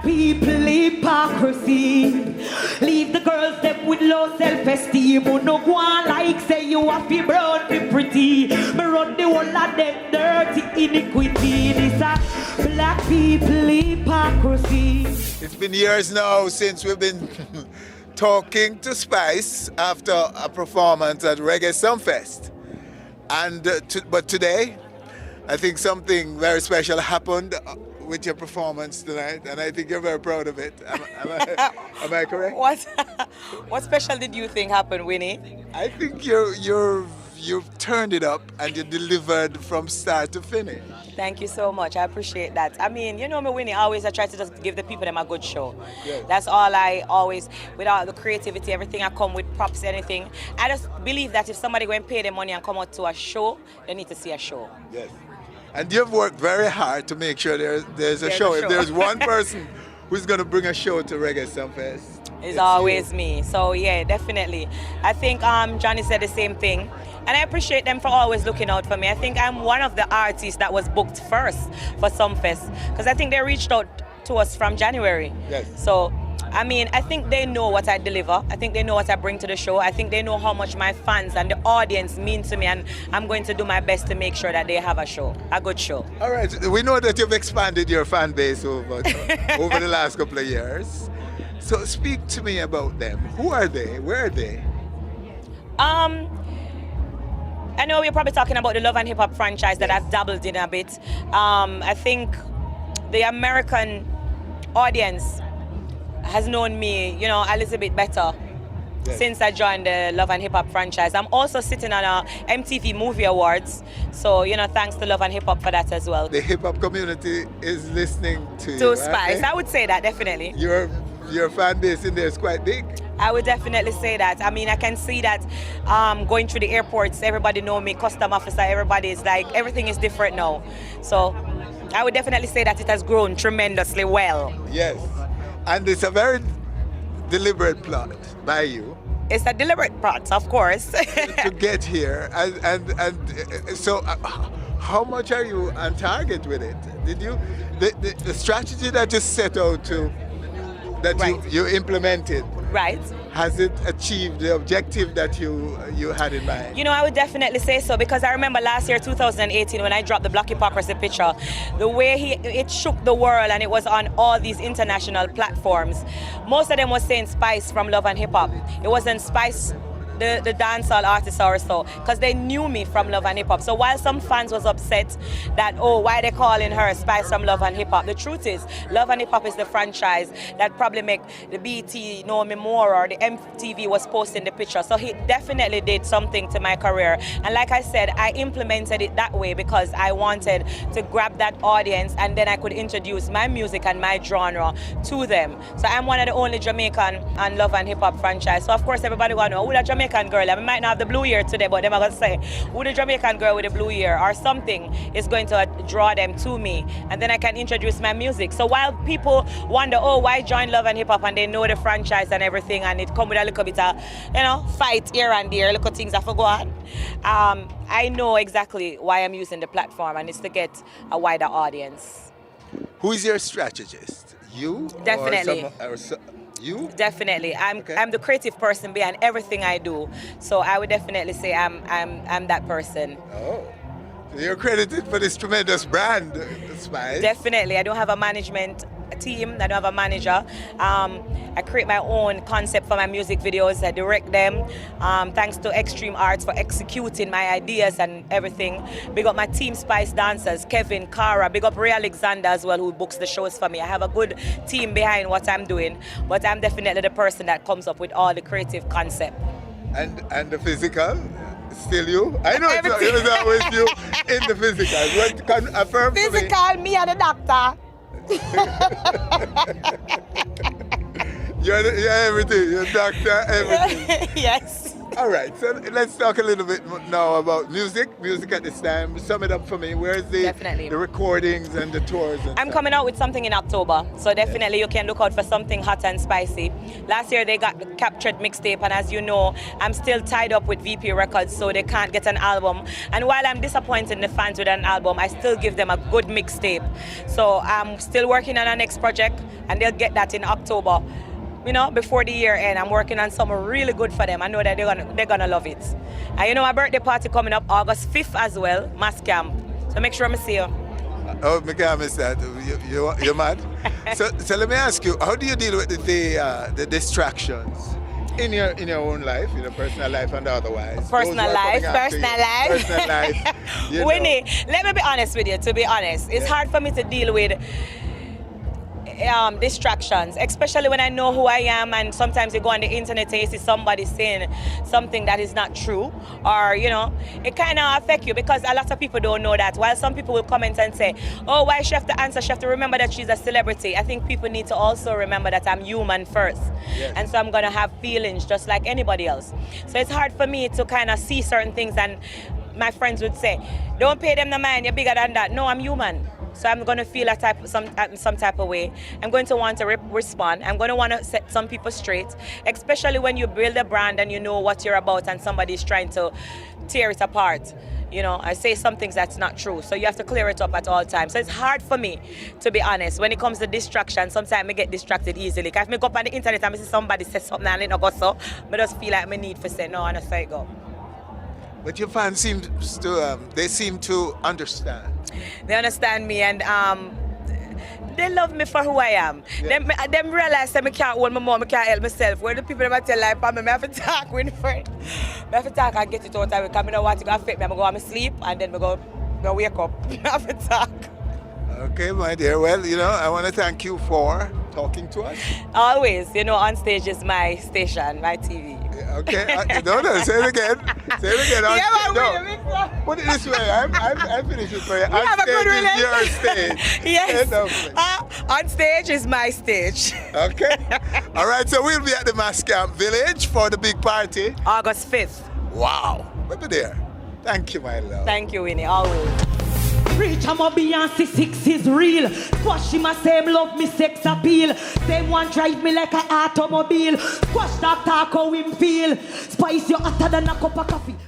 Black people hypocrisy. Leave the girls them with low self-esteem. Who no go on like say you have to brown be pretty. Me run the whole of them dirty iniquity. This a black people hypocrisy. It's been years now since we've been talking to Spice after a performance at Reggae Sumfest. And but today, I think something very special happened with your performance tonight, and I think you're very proud of it. Am I correct? What special did you think happened, Winnie? I think you've turned it up and you delivered from start to finish. Thank you so much. I appreciate that. I mean, you know me, Winnie, always I try to just give the people them a good show. Yes. That's all I always, without the creativity, everything I come with, props, anything. I just believe that if somebody go and pay their money and come out to a show, they need to see a show. Yes. And you've worked very hard to make sure there's a show. If there's one person who's going to bring a show to Reggae Sumfest, it's always me. So yeah, definitely. I think Johnny said the same thing. And I appreciate them for always looking out for me. I think I'm one of the artists that was booked first for Sumfest, because I think they reached out to us from January. Yes. So, I mean, I think they know what I deliver. I think they know what I bring to the show. I think they know how much my fans and the audience mean to me, and I'm going to do my best to make sure that they have a good show. All right. We know that you've expanded your fan base over the last couple of years. So speak to me about them. Who are they? Where are they? I know we're probably talking about the Love and Hip Hop franchise that I've dabbled in a bit. I think the American audience has known me, you know, a little bit better since I joined the Love and Hip Hop franchise. I'm also sitting on a MTV Movie Awards, so, you know, thanks to Love and Hip Hop for that as well. The hip hop community is listening to you. To Spice, I would say that definitely. Your fan base in there is quite big. I would definitely say that. I mean, I can see that going through the airports, everybody know me, custom officer, everybody is like, everything is different now. So I would definitely say that it has grown tremendously well. Yes, and it's a very deliberate plot by you. It's a deliberate plot, of course. To get here, and so how much are you on target with it? Did you, the strategy that you set out to, that you implemented, right, has it achieved the objective that you had in mind? You know, I would definitely say so, because I remember last year, 2018, when I dropped the Black Hypocrisy picture, the way it shook the world, and it was on all these international platforms. Most of them was saying Spice from Love and Hip Hop. It wasn't Spice, the dancehall artist or so, because they knew me from Love and Hip Hop. So while some fans was upset that, oh, why they calling her Spice from Love and Hip Hop, the truth is, Love and Hip Hop is the franchise that probably make the BT know me more, or the MTV was posting the picture. So he definitely did something to my career. And like I said, I implemented it that way because I wanted to grab that audience, and then I could introduce my music and my genre to them. So I'm one of the only Jamaican and Love and Hip Hop franchise. So of course everybody want to know who that Jamaican girl. I might not have the blue ear today, but them are going to say, who the Jamaican girl with the blue ear, or something is going to draw them to me, and then I can introduce my music. So while people wonder, oh, why join Love and Hip Hop, and they know the franchise and everything, and it come with a little bit of, you know, fight here and there, little things I forgot. I know exactly why I'm using the platform, and it's to get a wider audience. Who is your strategist? You? Definitely. You? Definitely. I'm the creative person behind everything I do. So I would definitely say I'm that person. Oh. So you're credited for this tremendous brand, Spice. Definitely. I don't have a management team. I don't have a manager. I create my own concept for my music videos. I direct them. Thanks to Extreme Arts for executing my ideas and everything. Big up my team Spice dancers, Kevin, Cara. Big up Ray Alexander as well, who books the shows for me. I have a good team behind what I'm doing, but I'm definitely the person that comes up with all the creative concept. And the physical? Still you? I know it was always you in the physical. But affirm physical, me and the doctor. You're everything. You're doctor, everything. Yes. All All right, so let's talk a little bit now about music. Music at this time. Sum it up for me. Where's the Definitely. the recordings and the tours? And I'm stuff? coming out with something in October, so definitely you can look out for something hot and spicy. Last year they got the captured mixtape, and as you know, I'm still tied up with VP Records, so they can't get an album. And while I'm disappointing the fans with an album, I still give them a good mixtape. So I'm still working on our next project, and they'll get that in October. You know, before the year end, I'm working on something really good for them. I know that they're gonna love it. And you know, my birthday party coming up August 5th as well, mass camp. So make sure I see you. Oh, I can't miss that. You're mad. So let me ask you, how do you deal with the distractions in your own life, in your personal life and otherwise? Personal life. Personal life. Winnie, let me be honest with you. To be honest, it's hard for me to deal with distractions, especially when I know who I am, and sometimes you go on the internet and you see somebody saying something that is not true, or you know, it kind of affects you, because a lot of people don't know that. While some people will comment and say, oh, why she have to answer, she have to remember that she's a celebrity. I think people need to also remember that I'm human first. Yes. And so I'm gonna have feelings just like anybody else. So it's hard for me to kind of see certain things, and my friends would say, don't pay them no mind, you're bigger than that. No, I'm human. So I'm going to feel some type of way. I'm going to want to respond. I'm going to want to set some people straight, especially when you build a brand and you know what you're about and somebody's trying to tear it apart. You know, I say some things that's not true. So you have to clear it up at all times. So it's hard for me, to be honest. When it comes to distraction, sometimes I get distracted easily. If I go up on the internet and I see somebody say something and I don't go so, I just feel like I need to say no, and I say go. But your fans seem to understand. They understand me, and they love me for who I am. Yeah. Them realize that I can't hold my mom, I can't help myself. When the people that tell like, I have to talk with friend. I have to talk and get it out of it, because I don't want to go affect me. I'm going to go to sleep, and then I go wake up. I have to talk. Okay, my dear. Well, you know, I want to thank you for talking to us. Always, you know, on stage is my station, my TV. Okay, no, say it again. Say it again. Put it this way. I'm finished with you. On stage is your stage. Yes. On stage is my stage. Okay. All right. So we'll be at the Mass Camp Village for the big party. August 5th. Wow. We'll be there. Thank you, my love. Thank you, Winnie. Always. Reach I'm a Beyonce 6 is real. Squash him a same love me sex appeal. Same one drive me like an automobile. Squash that talk how him feel. Spice you hotter than a cup of coffee.